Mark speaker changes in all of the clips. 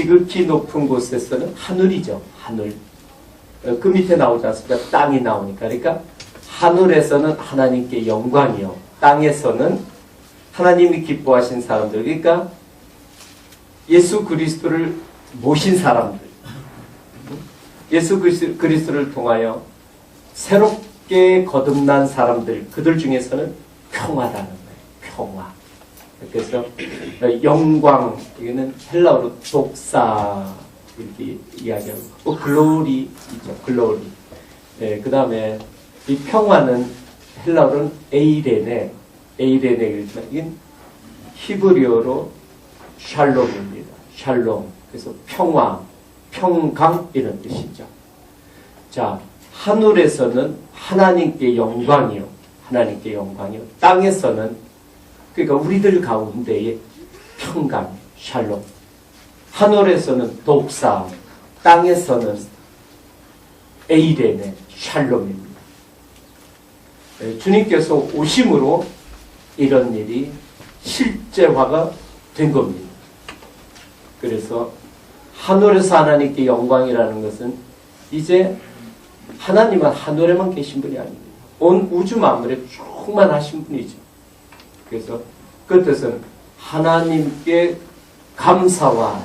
Speaker 1: 지극히 높은 곳에서는 하늘이죠. 하늘. 그 밑에 나오지 않습니까? 땅이 나오니까. 그러니까 하늘에서는 하나님께 영광이요. 땅에서는 하나님이 기뻐하신 사람들. 그러니까 예수 그리스도를 모신 사람들. 예수 그리스도를 통하여 새롭게 거듭난 사람들. 그들 중에서는 평화라는 거예요. 평화. 그래서 영광, 이거는 헬라어로 독사 이렇게 이야기하고, 글로리 있죠. 글로리. 네, 그 다음에 이 평화는 헬라어로는 에이레네, 그렇지만 이건 히브리어로 샬롬입니다. 샬롬. 그래서 평화, 평강 이런 뜻이죠. 자, 하늘에서는 하나님께 영광이요. 하나님께 영광이요. 땅에서는 그러니까 우리들 가운데에 평강, 샬롬. 하늘에서는 독사, 땅에서는 에이레네, 샬롬입니다. 주님께서 오심으로 이런 일이 실제화가 된 겁니다. 그래서 하늘에서 하나님께 영광이라는 것은 이제 하나님은 하늘에만 계신 분이 아닙니다. 온 우주 만물에 충만하신 분이죠. 그래서 그 뜻은 하나님께 감사와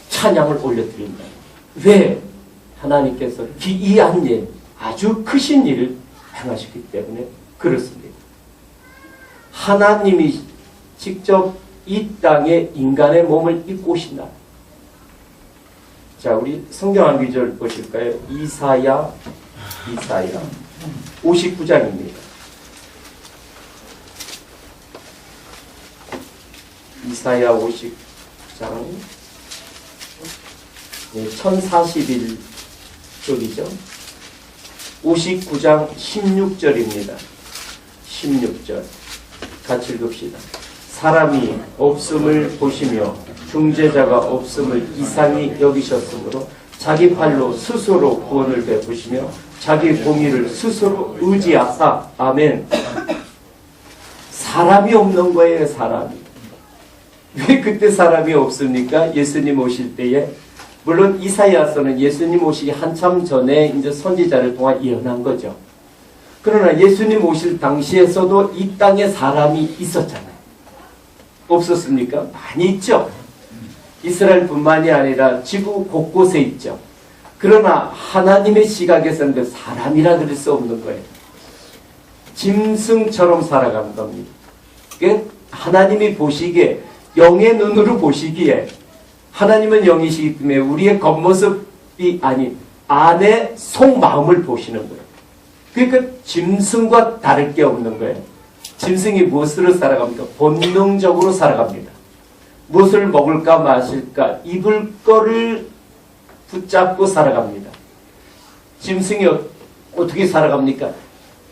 Speaker 1: 찬양을 올려드린다. 왜? 하나님께서 기이한 일, 아주 크신 일을 행하셨기 때문에 그렇습니다. 하나님이 직접 이 땅에 인간의 몸을 입고 오신다. 자, 우리 성경 한 구절 보실까요? 이사야 59장입니다. 이사야 50장 1041쪽이죠. 59장 16절입니다. 16절 같이 읽읍시다. 사람이 없음을 보시며 중재자가 없음을 이상히 여기셨으므로 자기 팔로 스스로 구원을 베푸시며 자기 공의를 스스로 의지하사. 아멘. 사람이 없는 거예요. 사람이. 왜 그때 사람이 없습니까? 예수님 오실 때에. 물론 이사야서는 예수님 오시기 한참 전에 이제 선지자를 통해 예언한 거죠. 그러나 예수님 오실 당시에서도 이 땅에 사람이 있었잖아요. 없었습니까? 많이 있죠. 이스라엘뿐만이 아니라 지구 곳곳에 있죠. 그러나 하나님의 시각에서는 그 사람이라 그럴 수 없는 거예요. 짐승처럼 살아가는 겁니다. 하나님이 보시기에, 영의 눈으로 보시기에, 하나님은 영이시기 때문에 우리의 겉모습이 아닌 안의 속마음을 보시는 거예요. 그러니까 짐승과 다를 게 없는 거예요. 짐승이 무엇으로 살아갑니까? 본능적으로 살아갑니다. 무엇을 먹을까 마실까 입을 거를 붙잡고 살아갑니다. 짐승이 어떻게 살아갑니까?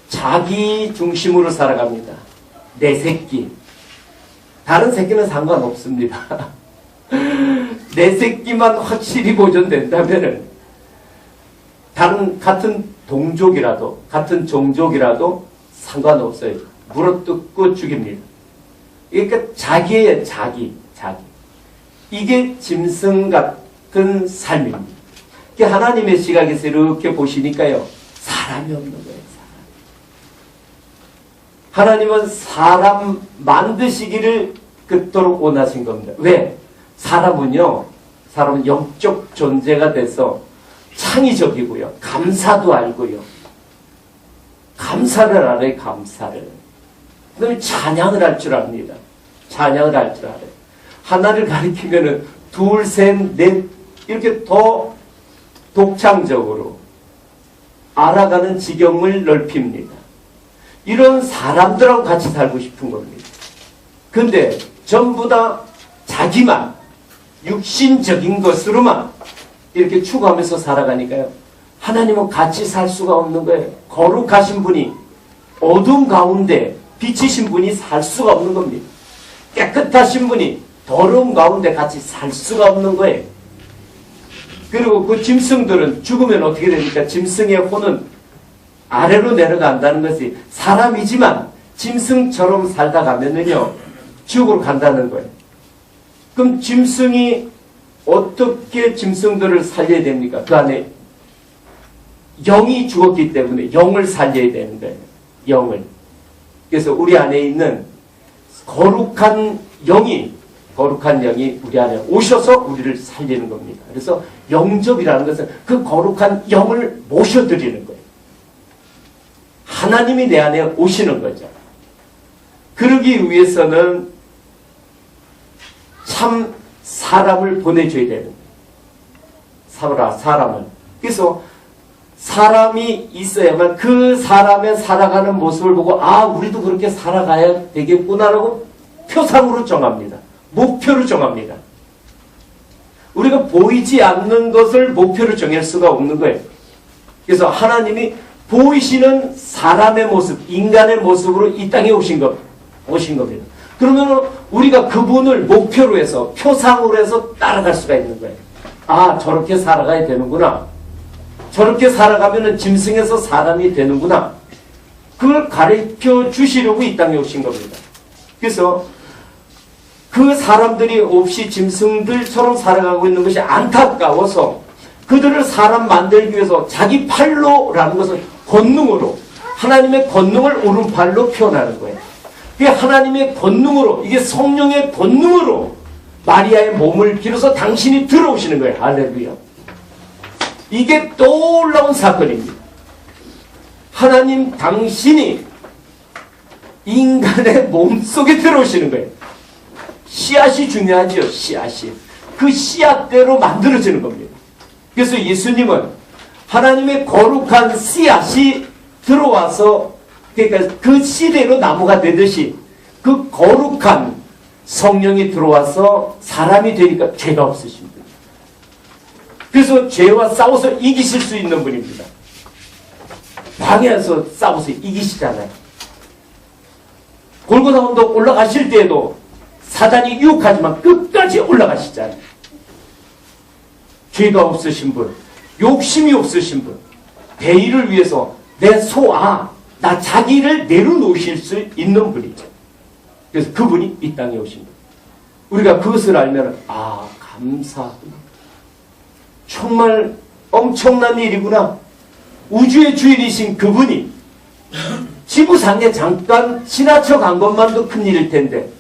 Speaker 1: 자기 중심으로 살아갑니다. 내 새끼. 다른 새끼는 상관없습니다. 내 새끼만 확실히 보존된다면은 다른 같은 동족이라도 같은 종족이라도 상관없어요. 물어뜯고 죽입니다. 그러니까 자기예요. 자기. 이게 짐승 같은 삶입니다. 하나님의 시각에서 이렇게 보시니까요. 사람이 없는 거예요. 하나님은 사람 만드시기를 그토록 원하신 겁니다. 왜? 사람은 영적 존재가 돼서 창의적이고요. 감사도 알고요. 감사를 알아요. 감사를. 그 다음에 찬양을 할 줄 압니다. 찬양을 할 줄 알아요. 하나를 가리키면은 둘, 셋, 넷 이렇게 더 독창적으로 알아가는 지경을 넓힙니다. 이런 사람들하고 같이 살고 싶은 겁니다. 근데 전부 다 자기만 육신적인 것으로만 이렇게 추구하면서 살아가니까요. 하나님은 같이 살 수가 없는 거예요. 거룩하신 분이 어둠 가운데 비치신 분이 살 수가 없는 겁니다. 깨끗하신 분이 더러운 가운데 같이 살 수가 없는 거예요. 그리고 그 짐승들은 죽으면 어떻게 됩니까? 짐승의 혼은 아래로 내려간다는 것이 사람이지만 짐승처럼 살다 가면은요 지옥으로 간다는 거예요. 그럼 짐승이 어떻게 짐승들을 살려야 됩니까? 그 안에 영이 죽었기 때문에 영을 살려야 되는 거예요. 영을. 그래서 우리 안에 있는 거룩한 영이 우리 안에 오셔서 우리를 살리는 겁니다. 그래서 영접이라는 것은 그 거룩한 영을 모셔드리는 거예요. 하나님이 내 안에 오시는 거죠. 그러기 위해서는 참 사람을 보내줘야 되는 거예요. 사람을. 그래서 사람이 있어야만 그 사람의 살아가는 모습을 보고 아 우리도 그렇게 살아가야 되겠구나라고 표상으로 정합니다. 목표로 정합니다. 우리가 보이지 않는 것을 목표로 정할 수가 없는 거예요. 그래서 하나님이 보이시는 사람의 모습, 인간의 모습으로 이 땅에 오신 겁니다. 그러면 우리가 그분을 목표로 해서 표상으로 해서 따라갈 수가 있는 거예요. 아 저렇게 살아가야 되는구나. 저렇게 살아가면 짐승에서 사람이 되는구나. 그걸 가르쳐 주시려고 이 땅에 오신 겁니다. 그래서 그 사람들이 없이 짐승들처럼 살아가고 있는 것이 안타까워서 그들을 사람 만들기 위해서 자기 팔로라는 것은 권능으로 하나님의 권능을 오른팔로 표현하는 거예요. 그게 하나님의 권능으로 이게 성령의 권능으로 마리아의 몸을 길어서 당신이 들어오시는 거예요. 할렐루야. 이게 놀라운 사건입니다. 하나님 당신이 인간의 몸속에 들어오시는 거예요. 씨앗이 중요하죠. 씨앗이. 그 씨앗대로 만들어지는 겁니다. 그래서 예수님은 하나님의 거룩한 씨앗이 들어와서 그러니까 그 씨대로 나무가 되듯이 그 거룩한 성령이 들어와서 사람이 되니까 죄가 없으신 분. 그래서 죄와 싸워서 이기실 수 있는 분입니다. 광야에서 싸워서 이기시잖아요. 골고다 언덕 올라가실 때에도 사단이 유혹하지만 끝까지 올라가시잖아요. 죄가 없으신 분, 욕심이 없으신 분, 대의를 위해서 내 소아, 나 자기를 내려놓으실 수 있는 분이죠. 그래서 그분이 이 땅에 오신 거예요. 우리가 그것을 알면 아 감사하구나. 정말 엄청난 일이구나. 우주의 주인이신 그분이 지구상에 잠깐 지나쳐 간 것만도 큰일일 텐데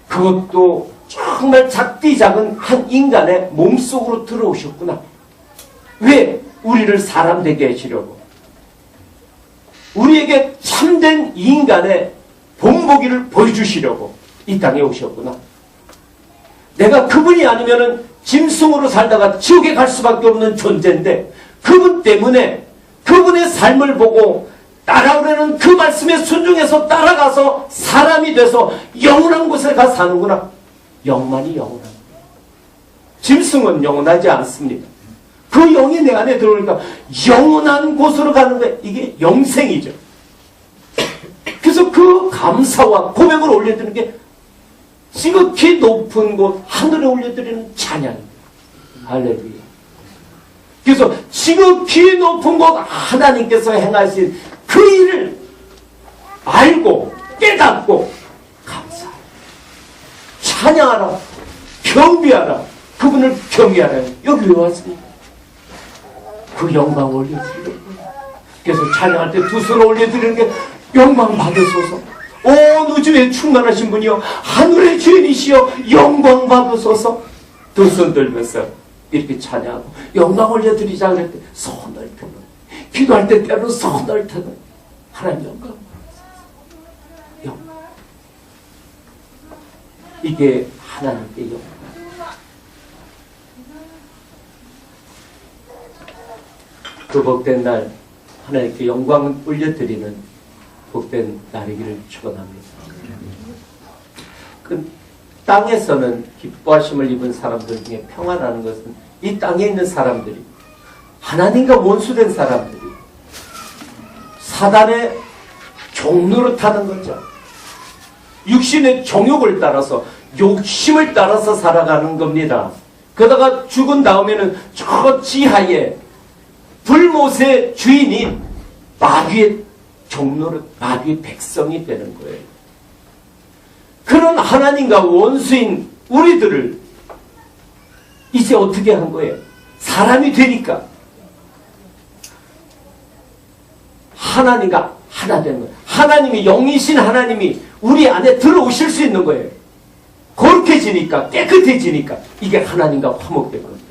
Speaker 1: 그것도 정말 작디 작은 한 인간의 몸속으로 들어오셨구나. 왜? 우리를 사람 되게 하시려고. 우리에게 참된 인간의 본보기를 보여주시려고 이 땅에 오셨구나. 내가 그분이 아니면은 짐승으로 살다가 지옥에 갈 수밖에 없는 존재인데 그분 때문에 그분의 삶을 보고 따라오려는 그 말씀에 순종해서 따라가서 사람이 돼서 영원한 곳에 가 사는구나. 영만이 영원한 거예요. 짐승은 영원하지 않습니다. 그 영이 내 안에 들어오니까 영원한 곳으로 가는 거예요. 이게 영생이죠. 그래서 그 감사와 고백을 올려드리는 게 지극히 높은 곳 하늘에 올려드리는 찬양입니다. 할렐루야. 그래서 지극히 높은 곳 하나님께서 행하신 그 일을 알고 깨닫고 감사하라. 찬양하라. 경배하라. 그분을 경외하라. 여기 왜 왔습니까? 그 영광 올려드리는 거예요. 그래서 찬양할 때 두 손을 올려드리는 게 영광 받으소서. 온 우주에 충만하신 분이요 하늘의 주인이시여 영광 받으소서. 두 손 들면서 이렇게 찬양하고 영광 올려드리자 그럴 때 손을 드는 기도할 때 때로 손을 드는 하나님 영광 받으소서. 영광. 이게 하나님께 영광. 그 복된 날 하나님께 영광을 올려드리는 복된 날이기를 축원합니다. 그 땅에서는 기뻐하심을 입은 사람들 중에 평안하는 것은 이 땅에 있는 사람들이 하나님과 원수된 사람들이 사단의 종로로 타는 거죠. 육신의 정욕을 따라서 욕심을 따라서 살아가는 겁니다. 그러다가 죽은 다음에는 저 지하에 불못의 주인인 마귀의 종로로 마귀의 백성이 되는 거예요. 그런 하나님과 원수인 우리들을 이제 어떻게 한 거예요? 사람이 되니까 하나님과 하나 되는 거예요. 하나님이, 영이신 하나님이 우리 안에 들어오실 수 있는 거예요. 거룩해지니까, 깨끗해지니까 이게 하나님과 화목된 겁니다.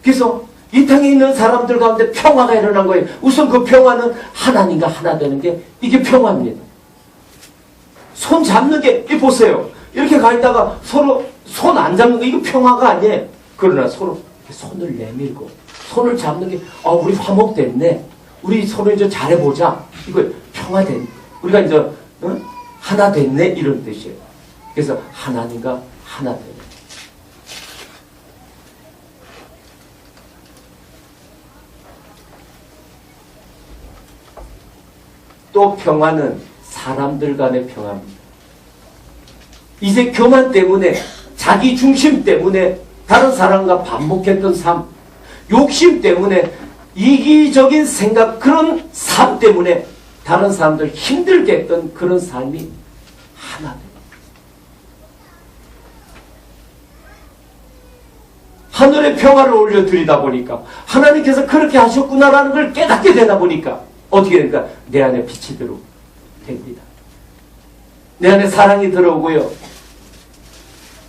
Speaker 1: 그래서 이 땅에 있는 사람들 가운데 평화가 일어난 거예요. 우선 그 평화는 하나님과 하나 되는 게 이게 평화입니다. 손 잡는 게, 이 보세요. 이렇게 가 있다가 서로 손 안 잡는 거, 이거 평화가 아니에요. 그러나 서로 손을 내밀고 손을 잡는 게, 우리 화목됐네. 우리 서로 이제 잘해보자. 이거 평화된, 우리가 이제 하나 됐네, 이런 뜻이에요. 그래서 하나님과 하나 되는. 또 평화는 사람들 간의 평화입니다. 이제 교만 때문에, 자기 중심 때문에 다른 사람과 반목했던 삶, 욕심 때문에, 이기적인 생각, 그런 삶 때문에 다른 사람들 힘들게 했던 그런 삶이 하나 됩니다. 하늘의 평화를 올려드리다 보니까, 하나님께서 그렇게 하셨구나라는 걸 깨닫게 되다 보니까 어떻게 됩니까? 내 안에 빛이 들어옵니다. 내 안에 사랑이 들어오고요,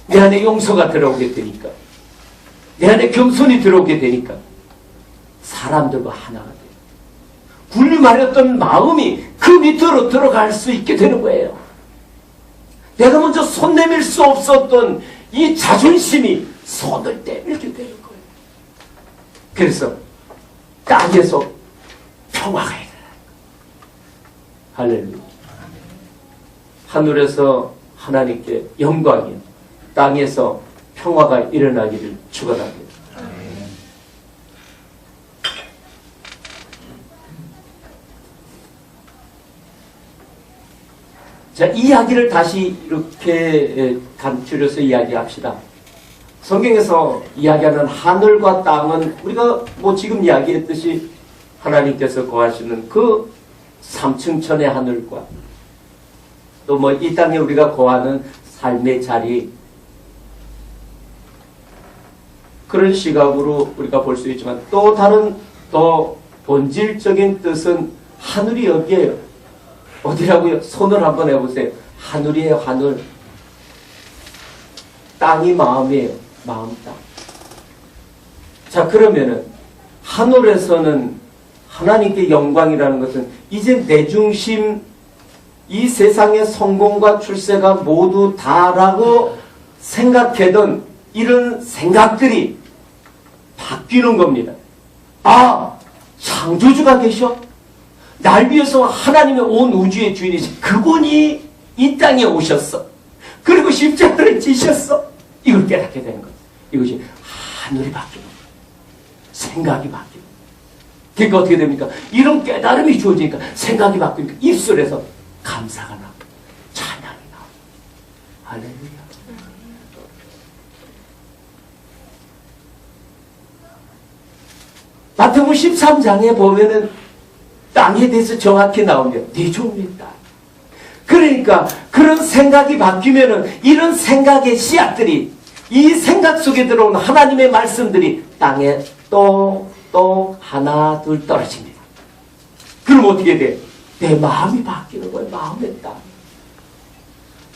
Speaker 1: 내 안에 용서가 들어오게 되니까, 내 안에 겸손이 들어오게 되니까 사람들과 하나가 돼요. 군림하렸던 마음이 그 밑으로 들어갈 수 있게 되는 거예요. 내가 먼저 손 내밀 수 없었던 이 자존심이 손을 내밀게 되는 거예요. 그래서 땅에서 평화가 일어나는 거예요. 할렐루야. 하늘에서 하나님께 영광이, 땅에서 평화가 일어나기를 축원합니다. 자, 이야기를 다시 이렇게 간추려서 이야기합시다. 성경에서 이야기하는 하늘과 땅은 우리가 지금 이야기했듯이 하나님께서 거하시는 그 3층 천의 하늘과 또 이 땅에 우리가 거하는 삶의 자리, 그런 시각으로 우리가 볼 수 있지만, 또 다른 더 본질적인 뜻은 하늘이 여기에요. 어디라고요? 손을 한번 해보세요. 하늘이에요, 하늘. 땅이 마음이에요, 마음 땅. 자, 그러면은 하늘에서는 하나님께 영광이라는 것은 이제 내 중심, 이 세상의 성공과 출세가 모두 다라고 생각하던 이런 생각들이 바뀌는 겁니다. 창조주가 계셔? 날 위해서 하나님의 온 우주의 주인이신 그분이 이 땅에 오셨어. 그리고 십자가를 지셨어. 이걸 깨닫게 되는 거예요. 이것이 하늘이 바뀌는 거예요. 생각이 바뀌는 거예요. 그러니까 어떻게 됩니까? 이런 깨달음이 주어지니까 생각이 바뀌니까 입술에서 감사가 나고 찬양이 나고. 할렐루야. 마태복음 13장에 보면은 땅에 대해서 정확히 나오면 네 종류의 땅. 그러니까 그런 생각이 바뀌면은 이런 생각의 씨앗들이, 이 생각 속에 들어오는 하나님의 말씀들이 땅에 또 하나 둘 떨어집니다. 그럼 어떻게 돼? 내 마음이 바뀌는 거예요. 마음의 땅.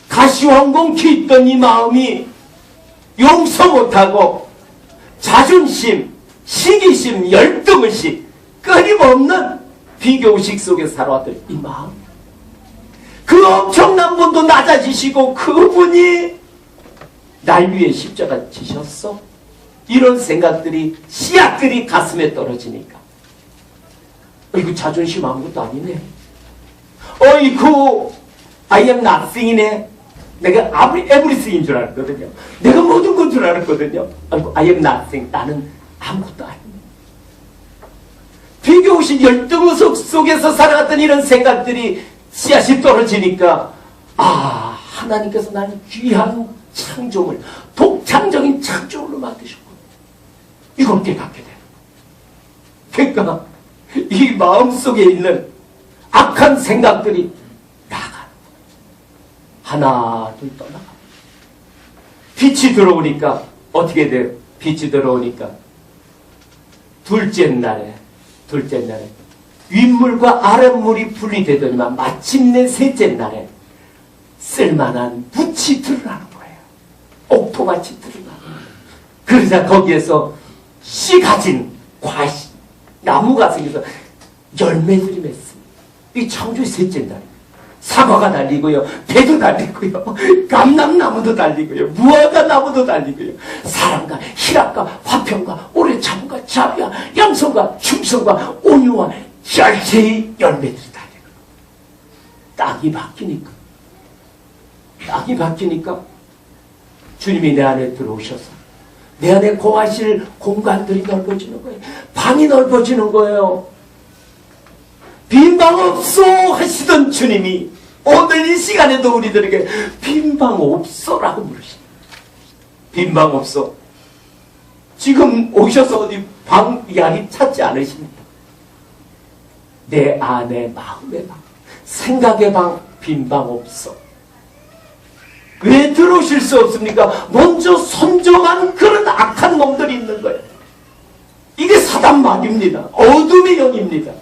Speaker 1: 가시황공기 있던 이 마음이 용서 못하고 자존심, 시기심, 열등의식, 끊임없는 비교의식 속에 살아왔던 이 마음, 그 엄청난 분도 낮아지시고 그분이 날 위해 십자가 지셨어? 이런 생각들이, 씨앗들이 가슴에 떨어지니까 이거 자존심 아무것도 아니네. 어이구 I am nothing이네. 내가 everything인 줄 알았거든요. 내가 모든 건 줄 알았거든요. 아이고 I am nothing. 나는 아무것도 아니네. 비교의식, 열등의식 속에서 살아갔던 이런 생각들이 씨앗이 떨어지니까 하나님께서 나는 귀한 창조물, 독창적인 창조물로 만드셨고 이걸 깨닫게 돼요. 그러니까 이 마음속에 있는 악한 생각들이 나가는 거예요. 하나 둘 떠나가. 빛이 들어오니까 어떻게 돼요? 빛이 들어오니까 둘째 날에 윗물과 아랫물이 분리되더니만 마침내 셋째 날에 쓸만한 붓이 드러나는 거예요. 옥토밭이 드러나는 거예요. 그러자 거기에서 씨 가진 나무가 생겨서 열매들이 맺습니다. 이 창조의 셋째 날입니다. 사과가 달리고요, 배도 달리고요, 감람나무도 달리고요, 무화과 나무도 달리고요, 사랑과 희락과 화평과 오래 참과 자비와 양성과 충성과 온유와 열매의 열매들이 달리고, 땅이 바뀌니까 주님이 내 안에 들어오셔서 내 안에 거하실 공간들이 넓어지는 거예요. 방이 넓어지는 거예요. 빈방 없소 하시던 주님이 오늘 이 시간에도 우리들에게 빈방 없소라고 물으십니다. 빈방 없소. 지금 오셔서 어디 방 이야기 찾지 않으십니까? 내 안에 마음의 방, 생각의 방, 빈방 없소. 왜 들어오실 수 없습니까? 먼저 선점한 그런 악한 놈들이 있는 거예요. 이게 사단마귀입니다. 어둠의 영입니다.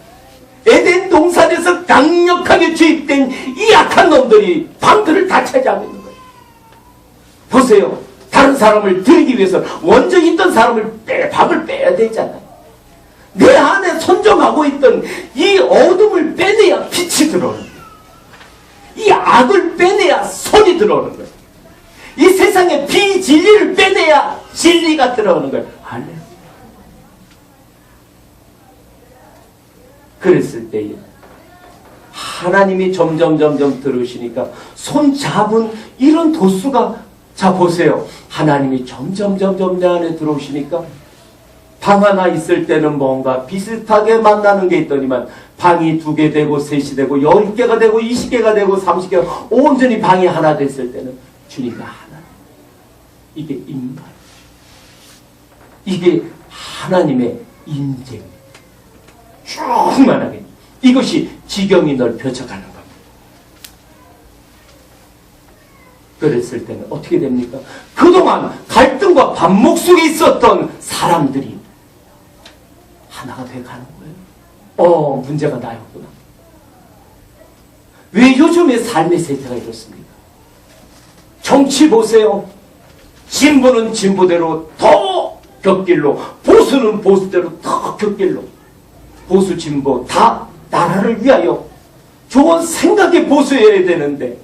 Speaker 1: 에덴 동산에서 강력하게 주입된 이 악한 놈들이 방들을 다 차지하고 있는 거예요. 보세요. 다른 사람을 들기 위해서 먼저 있던 사람을 방을 빼야 되잖아요. 내 안에 선점하고 있던 이 어둠을 빼내야 빛이 들어오는 거예요. 이 악을 빼내야 선이 들어오는 거예요. 이 세상에 비진리를 빼내야 진리가 들어오는 거예요. 할렐루야. 그랬을 때에 하나님이 점점 들으시니까 손 잡은 이런 도수가, 자 보세요. 하나님이 점점 내 안에 들어오시니까 방 하나 있을 때는 뭔가 비슷하게 만나는 게 있더니만 방이 2개 되고 3이 되고 10개가 되고 20개가 되고 30개가 온전히 방이 하나 됐을 때는 주님과 하나. 이게 임발. 이게 하나님의 인재입니다. 충만하게. 이것이 지경이 넓혀져 가는 겁니다. 그랬을 때는 어떻게 됩니까? 그동안 갈등과 반목 속에 있었던 사람들이 하나가 돼가는 거예요. 문제가 나였구나. 왜 요즘의 삶의 세태가 이렇습니까? 정치 보세요. 진보는 진보대로 더 곁길로, 보수는 보수대로 더 곁길로. 보수 진보 다 나라를 위하여 좋은 생각의 보수여야 되는데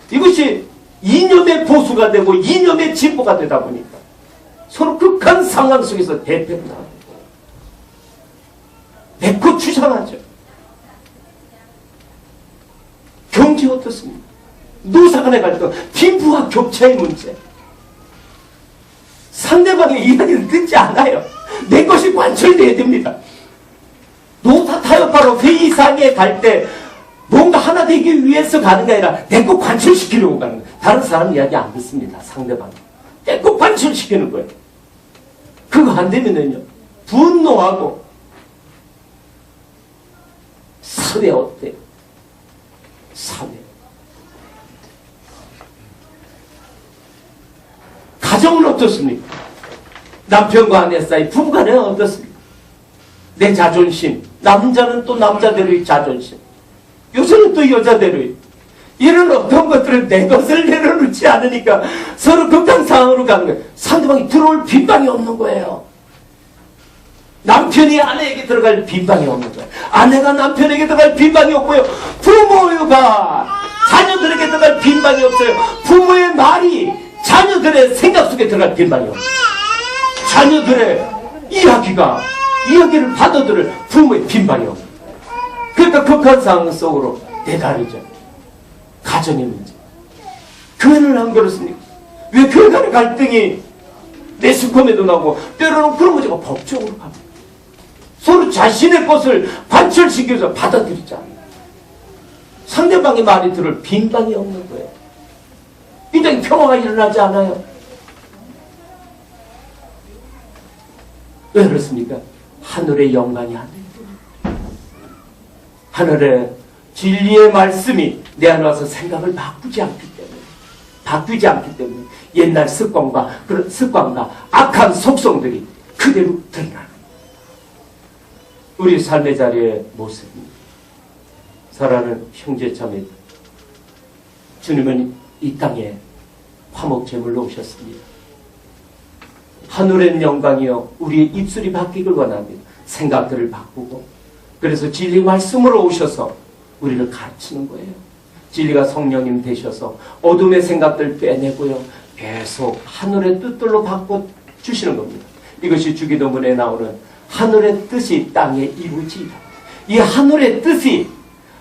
Speaker 1: 이것이 이념의 보수가 되고 이념의 진보가 되다 보니까 서로 극한 상황 속에서 대패를 하고 내코 주장하죠. 경제 어떻습니까? 노사간에 가지고 빈부와 격차의 문제. 상대방의 이야기를 듣지 않아요. 내 것이 관철돼야 됩니다. 노사 타협하러 회의상에 갈 때 뭔가 하나 되기 위해서 가는 게 아니라 내 것 관철시키려고 가는 거예요. 다른 사람 이야기 안 듣습니다. 상대방. 내 것 관철시키는 거예요. 그거 안 되면은요, 분노하고. 사회 어때요? 사회. 가정은 어떻습니까? 남편과 아내 사이, 부부간에는 어떻습니까? 내 자존심. 남자는 또 남자대로의 자존심. 요새는 또 여자대로의. 이런 어떤 것들은 내 것을 내려놓지 않으니까 서로 극단 상황으로 가는 거예요. 상대방이 들어올 빈방이 없는 거예요. 남편이 아내에게 들어갈 빈방이 없는 거예요. 아내가 남편에게 들어갈 빈방이 없고요. 부모가 자녀들에게 들어갈 빈방이 없어요. 부모의 말이 자녀들의 생각 속에 들어갈 빈방이 없어요. 자녀들의 이야기를 받아들일 부모의 빈방이 없어요. 그러니까 극한 상황 속으로 내다르죠. 가정의 문제. 교회는 안 그렇습니까? 왜 교회 간의 갈등이 매스컴에도 나오고 때로는 그런 문제가 법적으로 갑니다. 서로 자신의 것을 관철시켜서 받아들이지 않아요. 상대방의 말이 들을 빈방이 없는 거예요. 굉장히 평화가 일어나지 않아요. 왜 그렇습니까? 하늘의 영광이 안 돼요. 하늘의 진리의 말씀이 내 안에 와서 생각을 바꾸지 않기 때문에 옛날 습관과 악한 속성들이 그대로 드러나는 우리 삶의 자리의 모습입니다. 사랑하는 형제자매, 주님은 이 땅에 화목제물로 오셨습니다. 하늘의 영광이여 우리의 입술이 바뀌길 원합니다. 생각들을 바꾸고, 그래서 진리 말씀으로 오셔서 우리를 가르치는 거예요. 진리가 성령님 되셔서 어둠의 생각들 빼내고요, 계속 하늘의 뜻들로 바꿔주시는 겁니다. 이것이 주기도문에 나오는 하늘의 뜻이 땅에 이루어지다. 이 하늘의 뜻이,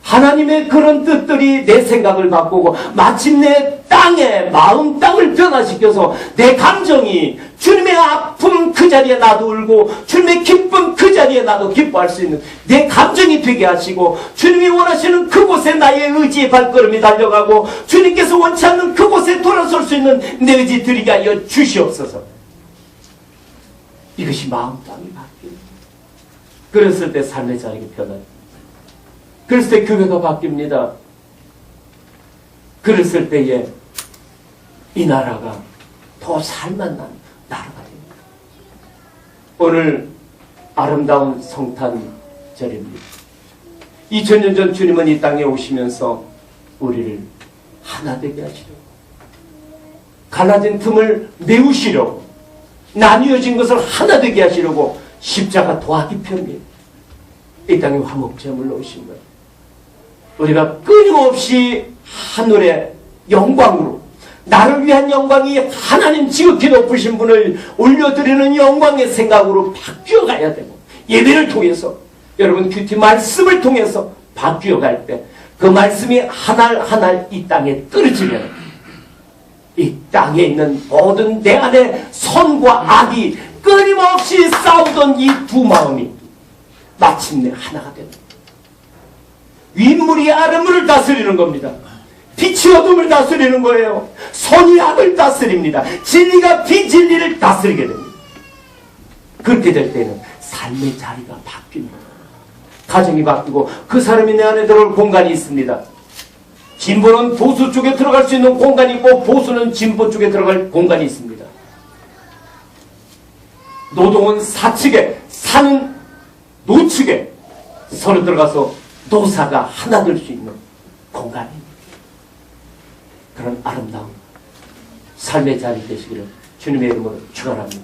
Speaker 1: 하나님의 그런 뜻들이 내 생각을 바꾸고 마침내 땅에 마음 땅을 변화시켜서 내 감정이 주님의 아픔 그 자리에 나도 울고 주님의 기쁨 그 자리에 나도 기뻐할 수 있는 내 감정이 되게 하시고, 주님이 원하시는 그곳에 나의 의지의 발걸음이 달려가고 주님께서 원치 않는 그곳에 돌아설 수 있는 내 의지 드리게 하여 주시옵소서. 이것이 마음 땅이 바뀝니다. 그랬을 때 삶의 자리가 변합니다. 그랬을 때 교회가 바뀝니다. 그랬을 때에 이 나라가 더 살만한 나라가 됩니다. 오늘 아름다운 성탄절입니다. 2000년 전 주님은 이 땅에 오시면서 우리를 하나 되게 하시려고, 갈라진 틈을 메우시려고, 나뉘어진 것을 하나 되게 하시려고 십자가 도화기 편입니다. 이 땅에 화목제물로 오신 거예요. 우리가 끊임없이 하늘의 영광으로, 나를 위한 영광이 하나님 지극히 높으신 분을 올려드리는 영광의 생각으로 바뀌어가야 되고, 예배를 통해서, 여러분 큐티 말씀을 통해서 바뀌어갈 때 그 말씀이 하나하나 이 땅에 떨어지면 이 땅에 있는 모든 내 안에 선과 악이 끊임없이 싸우던 이 두 마음이 마침내 하나가 됩니다. 윗물이 아랫물을 다스리는 겁니다. 빛이 어둠을 다스리는 거예요. 선이 악을 다스립니다. 진리가 비진리를 다스리게 됩니다. 그렇게 될 때는 삶의 자리가 바뀝니다. 가정이 바뀌고 그 사람이 내 안에 들어올 공간이 있습니다. 진보는 보수 쪽에 들어갈 수 있는 공간이 있고 보수는 진보 쪽에 들어갈 공간이 있습니다. 노동은 사측에, 사는 노측에 서로 들어가서 노사가 하나 될 수 있는 공간입니다. 그런 아름다운 삶의 자리 되시기를 주님의 이름으로 축원합니다.